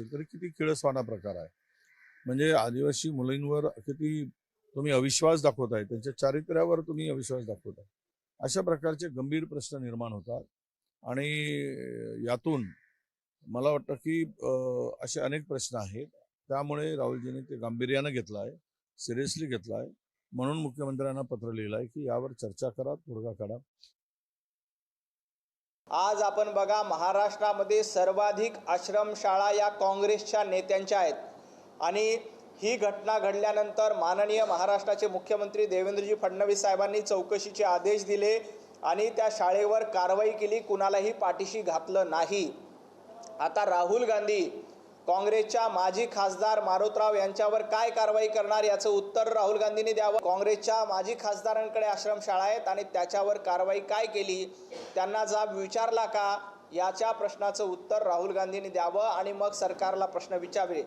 तरी किती किळसवाणा प्रकार आहे. म्हणजे आदिवासी मुलींवर किती तुम्ही अविश्वास दाखवताय, त्यांच्या चारित्र्यावर तुम्ही अविश्वास दाखवताय. अशा प्रकारचे गंभीर प्रश्न निर्माण होतात आणि यातून मला वाटतं की असे अनेक प्रश्न आहेत. त्यामुळे राहुलजींनी ते गांभीर्यानं घेतलं आहे, सिरियसली घेतलं आहे. म्हणून मुख्यमंत्र्यांना पत्र लिहिलं आहे की यावर चर्चा करा, तोडगा काढा. आज आपण बघा, महाराष्ट्रामध्ये सर्वाधिक आश्रमशाळा या काँग्रेसच्या नेत्यांच्या आहेत आणि ही घटना घडल्यानंतर माननीय महाराष्ट्राचे मुख्यमंत्री देवेंद्रजी फडणवीस साहेबांनी चौकशीचे आदेश दिले आणि त्या शाळेवर कारवाई केली, कुणालाही पाठीशी घातलं नाही. आता राहुल गांधी काँग्रेसच्या माजी खासदार मारोतराव यांच्यावर काय कारवाई करणार याचं उत्तर राहुल गांधींनी द्यावं. काँग्रेसच्या माजी खासदारांकडे आश्रमशाळा आहेत आणि त्याच्यावर कारवाई काय केली, त्यांना जाब विचारला का, याच्या प्रश्नाचं उत्तर राहुल गांधींनी द्यावं आणि मग सरकारला प्रश्न विचारावे.